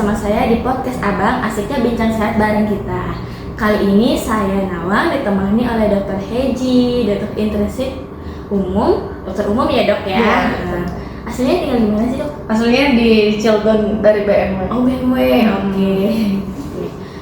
bersama saya di podcast Abang, asiknya bincang sehat bareng kita. Kali ini saya Nawang ditemani oleh Dr. Heji, dokter internship umum, dokter umum ya dok ya? Iya. Aslinya tinggal di mana sih dok? Aslinya di Cilegon dari BMW. Oh BMW, oke.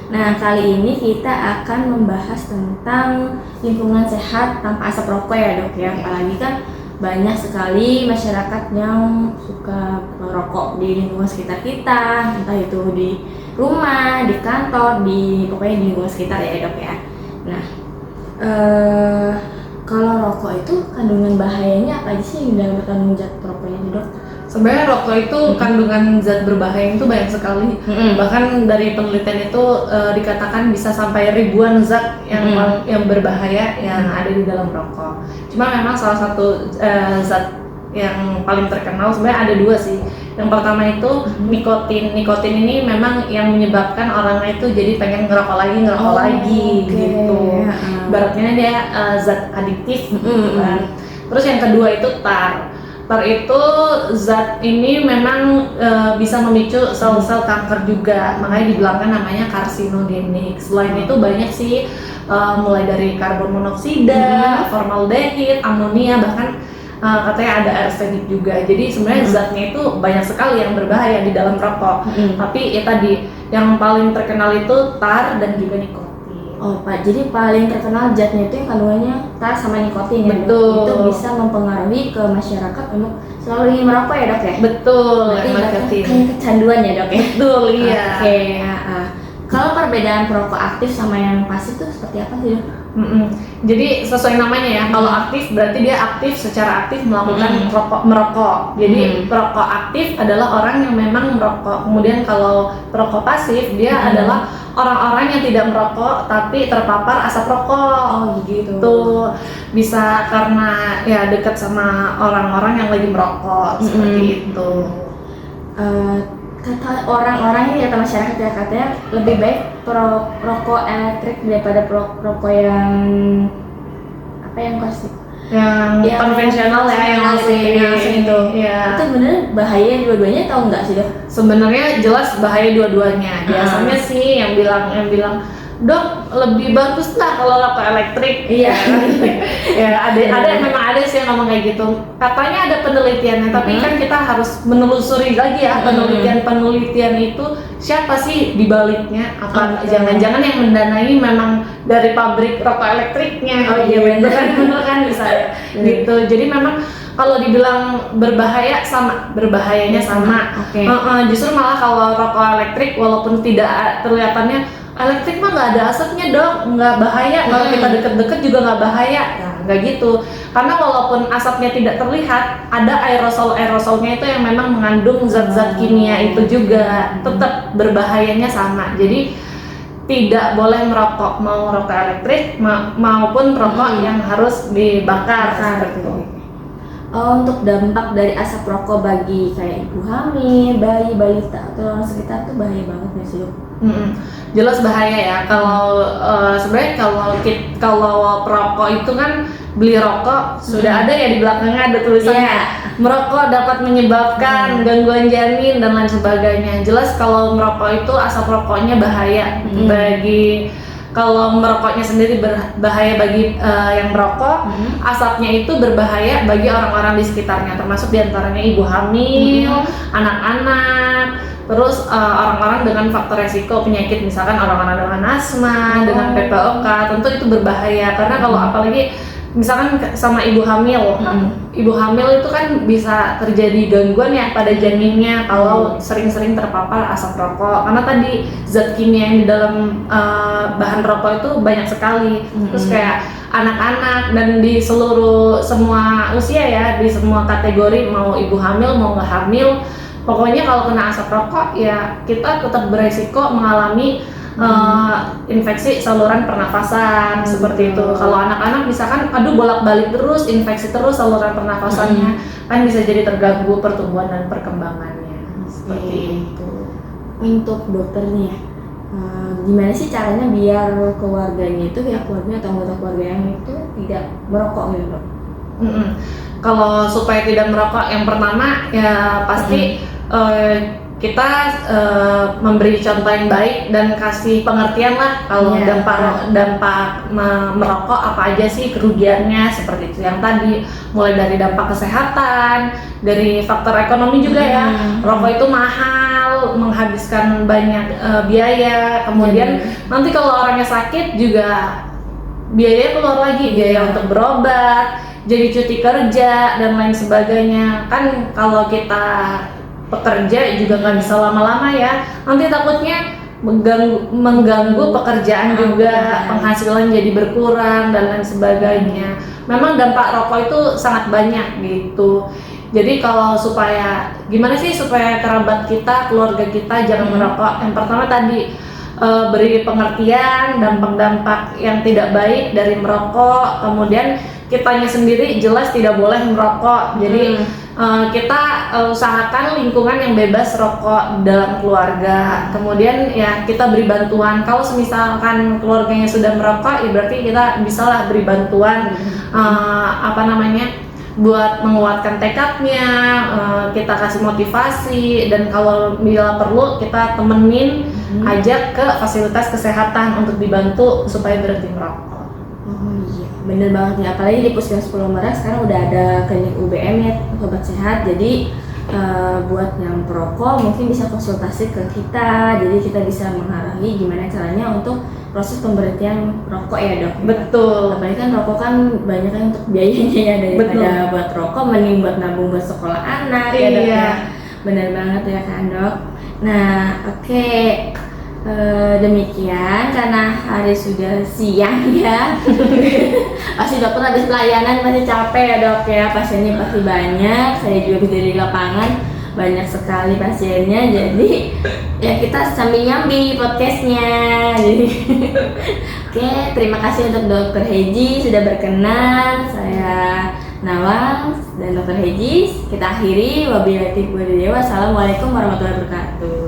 Nah kali ini kita akan membahas tentang lingkungan sehat tanpa asap rokok ya dok ya. Apalagi kan banyak sekali masyarakat yang suka merokok di lingkungan sekitar kita, entah itu di rumah, di kantor, pokoknya di lingkungan sekitar ya dok ya. Nah, kalau rokok itu kandungan bahayanya apa aja sih dalam kandungan zat rokoknya dok? Sebenarnya rokok itu kandungan zat berbahaya itu banyak sekali. Bahkan dari penelitian itu dikatakan bisa sampai ribuan zat yang berbahaya yang ada di dalam rokok. Cuma memang salah satu zat yang paling terkenal sebenarnya ada dua sih. Yang pertama itu nikotin. Nikotin ini memang yang menyebabkan orangnya itu jadi pengen ngerokok lagi gitu. Ibaratnya dia zat adiktif gitu kan. Terus yang kedua itu tar. Tar itu zat ini memang bisa memicu sel-sel kanker juga, makanya dibilangkan namanya karsinogenik. Selain itu banyak sih, mulai dari karbon monoksida, formaldehid, amonia, bahkan katanya ada arsenik juga. Jadi sebenarnya zatnya itu banyak sekali yang berbahaya di dalam rokok. Tapi ya tadi yang paling terkenal itu tar dan juga nikotin. Oh Pak, jadi paling terkenal zatnya itu yang kandungannya tar sama nikotin ya. Betul. Itu bisa mempengaruhi ke masyarakat untuk selalu ingin merokok ya dok ya? Betul. Berarti kayak kecanduan ya dok ya? Betul, iya. Oke. Kalau perbedaan perokok aktif sama yang pasif itu seperti apa sih dok? Jadi sesuai namanya ya, kalau aktif berarti dia aktif secara aktif melakukan merokok. Jadi perokok aktif adalah orang yang memang merokok. Kemudian kalau perokok pasif dia adalah orang-orang yang tidak merokok tapi terpapar asap rokok. Oh gitu. Tuh bisa karena ya dekat sama orang-orang yang lagi merokok seperti itu. Kata orang-orang ini, kata masyarakat ya, katanya lebih baik rokok elektrik daripada rokok yang apa yang klasik, yang konvensional ya, yang asing itu. Ya. Itu bener bahaya dua-duanya atau enggak sih dok? Sebenarnya jelas bahaya dua-duanya. Biasanya sih yang bilang dok lebih bagus lah kalau rokok elektrik. Iya. Ya ada memang ada sih yang ngomong kayak gitu. Katanya ada penelitiannya, tapi kan kita harus menelusuri lagi ya penelitian itu siapa sih di baliknya? Apa jangan-jangan yang mendanai memang dari pabrik rokok elektriknya? Oh iya bener kan bisa ya. Gitu. Jadi memang kalau dibilang berbahayanya sama. Justru malah kalau rokok elektrik walaupun tidak kelihatannya elektrik mah nggak ada asapnya dok, nggak bahaya, kalau kita deket-deket juga nggak bahaya. Nah nggak gitu, karena walaupun asapnya tidak terlihat, ada aerosolnya itu yang memang mengandung zat-zat kimia itu juga, tetap berbahayanya sama. Jadi tidak boleh merokok, mau rokok elektrik maupun rokok yang harus dibakar seperti itu. Untuk dampak dari asap rokok bagi kayak ibu hamil, bayi, balita atau orang sekitar tuh bahaya banget nggak sih dok? Jelas bahaya ya. Kalau sebenarnya kalau perokok itu kan beli rokok sudah ada ya di belakangnya ada tulisannya merokok dapat menyebabkan gangguan janin dan lain sebagainya. Jelas kalau merokok itu asap rokoknya bahaya bagi. Kalau merokoknya sendiri berbahaya bagi yang merokok, asapnya itu berbahaya bagi orang-orang di sekitarnya, termasuk diantaranya ibu hamil, anak-anak, terus orang-orang dengan faktor resiko penyakit, misalkan orang-orang dengan asma, dengan PPOK, tentu itu berbahaya karena kalau apalagi misalkan sama ibu hamil, ibu hamil itu kan bisa terjadi gangguan ya pada janinnya kalau sering-sering terpapar asap rokok karena tadi zat kimia yang di dalam bahan rokok itu banyak sekali. Terus kayak anak-anak dan di semua usia ya, di semua kategori, mau ibu hamil mau nggak hamil, pokoknya kalau kena asap rokok ya kita tetap beresiko mengalami infeksi saluran pernafasan seperti itu. Kalau anak-anak misalkan bolak-balik terus infeksi terus saluran pernafasannya kan bisa jadi terganggu pertumbuhan dan perkembangannya seperti itu. Untuk dokter nih ya, gimana sih caranya biar keluarganya itu ya keluarga atau anggota keluarganya itu tidak merokok gitu dok? Kalau supaya tidak merokok, yang pertama ya pasti kita memberi contoh yang baik dan kasih pengertian lah kalau Iya. dampak merokok apa aja sih kerugiannya, seperti itu yang tadi, mulai dari dampak kesehatan, dari faktor ekonomi juga ya. Rokok itu mahal, menghabiskan banyak biaya, kemudian nanti kalau orangnya sakit juga biaya keluar lagi, biaya untuk berobat, jadi cuti kerja dan lain sebagainya. Kan kalau kita pekerja juga nggak bisa lama-lama ya, nanti takutnya mengganggu pekerjaan juga, penghasilan jadi berkurang dan lain sebagainya. Memang dampak rokok itu sangat banyak gitu. Jadi kalau supaya gimana sih supaya kerabat kita, keluarga kita jangan merokok, yang pertama tadi beri pengertian dampak-dampak yang tidak baik dari merokok, kemudian kitanya sendiri jelas tidak boleh merokok. Jadi kita usahakan lingkungan yang bebas rokok dalam keluarga. Kemudian ya kita beri bantuan. Kalau misalkan keluarganya sudah merokok, ya berarti kita bisalah beri bantuan buat menguatkan tekadnya, kita kasih motivasi, dan kalau bila perlu kita temenin, ajak ke fasilitas kesehatan untuk dibantu supaya berhenti merokok. Oh iya, bener banget ya. Apalagi di Puskesmas Pulau Merak sekarang udah ada klinik UBM ya, sobat sehat. Jadi buat yang perokok mungkin bisa konsultasi ke kita. Jadi kita bisa mengarahi gimana caranya untuk proses pemberhentian rokok ya dok. Betul. Apalagi kan rokok kan banyak kan untuk biayanya ya, daripada buat rokok mending buat nabung buat sekolah anak ya dok ya. Bener banget ya kan dok. Nah oke. Demikian karena hari sudah siang ya. Pasti dokter habis pelayanan masih capek ya dok ya, pasiennya pasti banyak, saya juga bisa di lapangan banyak sekali pasiennya, jadi ya kita sambil nyambi podcastnya. Jadi oke, terima kasih untuk dokter Heji sudah berkenan. Saya Nawang dan dokter Heji, kita akhiri. Wabillahi taufiq walhidayah. Wassalamualaikum warahmatullahi wabarakatuh.